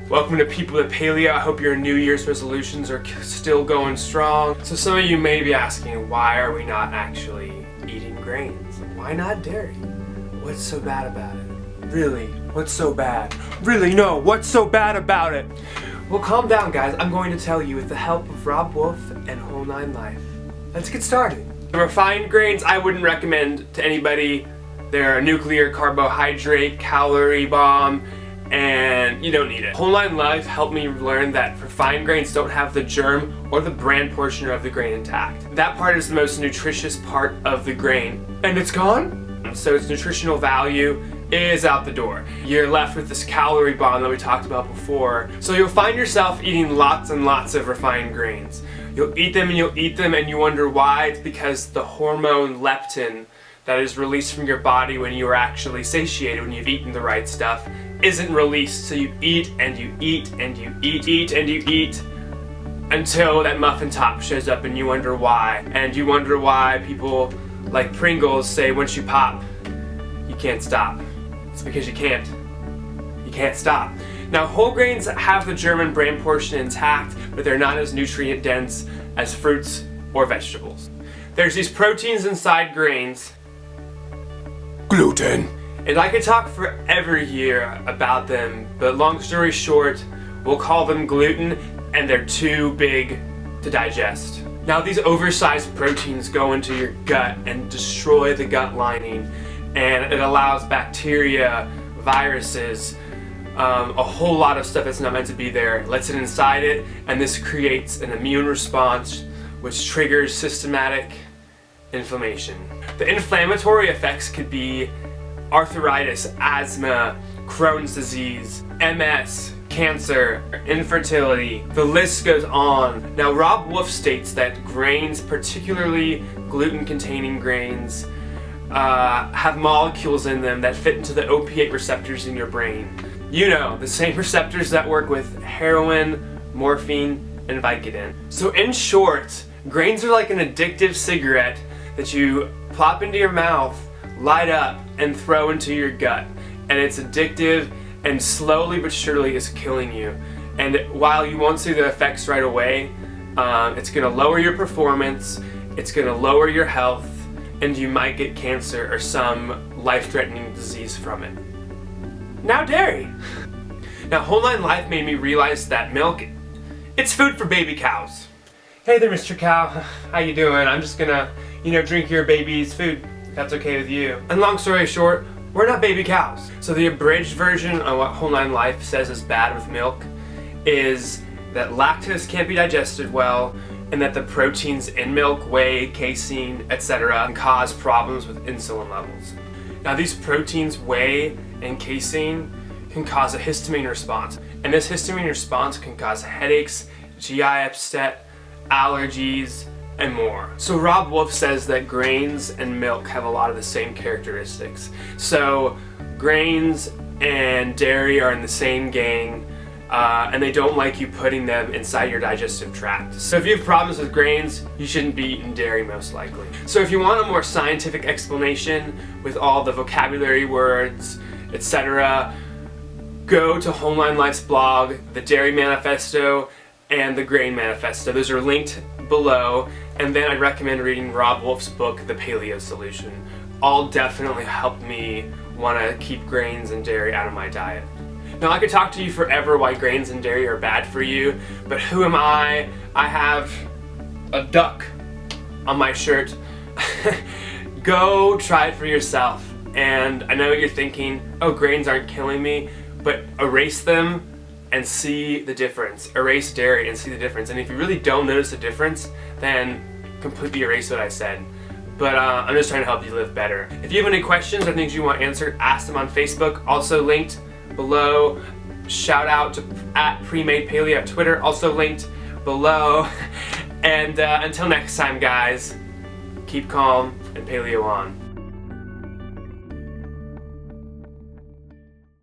Welcome to People at Paleo. I hope your New Year's resolutions are still going strong. So some of you may be asking, why are we not actually eating grains? Why not dairy? What's so bad about it? Really, what's so bad? Really, no, what's so bad about it? Well, calm down, guys. I'm going to tell you with the help of Rob Wolf and Whole 9 Life. Let's get started. The refined grains I wouldn't recommend to anybody. They're a nuclear carbohydrate, calorie bomb, and you don't need it. Whole 9 Life helped me learn that refined grains don't have the germ or the bran portion of the grain intact. That part is the most nutritious part of the grain, and it's gone. So its nutritional value is out the door. You're left with this calorie bomb that we talked about before. So you'll find yourself eating lots and lots of refined grains. You'll eat them and you'll eat them and you wonder why. It's because the hormone leptin that is released from your body when you are actually satiated, when you've eaten the right stuff, isn't released. So you eat and you eat and you eat and you eat until that muffin top shows up and you wonder why. And you wonder why people like Pringles say once you pop, you can't stop. It's because you can't. You can't stop. Now, whole grains have the germ and bran portion intact, but they're not as nutrient dense as fruits or vegetables. There's these proteins inside grains. Gluten. And I could talk forever here about them, but long story short, we'll call them gluten, and they're too big to digest. Now, these oversized proteins go into your gut and destroy the gut lining, and it allows bacteria, viruses, a whole lot of stuff that's not meant to be there, lets it inside it, and this creates an immune response which triggers systematic inflammation. The inflammatory effects could be arthritis, asthma, Crohn's disease, MS, cancer, infertility, the list goes on. Now, Rob Wolf states that grains, particularly gluten-containing grains, have molecules in them that fit into the opiate receptors in your brain. You know, the same receptors that work with heroin, morphine, and Vicodin. So in short, grains are like an addictive cigarette that you plop into your mouth, light up, and throw into your gut. And it's addictive and slowly but surely is killing you. And while you won't see the effects right away, it's gonna lower your performance, it's gonna lower your health, and you might get cancer or some life-threatening disease from it. Now, dairy. Now, Whole 9 Life made me realize that milk, it's food for baby cows. Hey there, Mr. Cow. How you doing? I'm just gonna, drink your baby's food, if that's okay with you. And long story short, we're not baby cows. So the abridged version of what Whole 9 Life says is bad with milk is that lactose can't be digested well, and that the proteins in milk, whey, casein, etc., can cause problems with insulin levels. Now, these proteins, whey and casein, can cause a histamine response, and this histamine response can cause headaches, GI upset, allergies, and more. So Rob Wolf says that grains and milk have a lot of the same characteristics. So grains and dairy are in the same gang, and they don't like you putting them inside your digestive tract. So if you have problems with grains, you shouldn't be eating dairy most likely. So if you want a more scientific explanation with all the vocabulary words, etc., go to Whole 9 Life's blog, the Dairy Manifesto, and the Grain Manifesto. Those are linked below, and then I'd recommend reading Rob Wolf's book, The Paleo Solution. All definitely helped me want to keep grains and dairy out of my diet. Now, I could talk to you forever why grains and dairy are bad for you, but who am I? I have a duck on my shirt. Go try it for yourself. And I know you're thinking, oh, grains aren't killing me, but erase them and see the difference. Erase dairy and see the difference. And if you really don't notice the difference, then completely erase what I said. But I'm just trying to help you live better. If you have any questions or things you want answered, ask them on Facebook, also linked below. Shout out to @PreMadePaleo at Twitter, also linked below. And until next time, guys, keep calm and paleo on.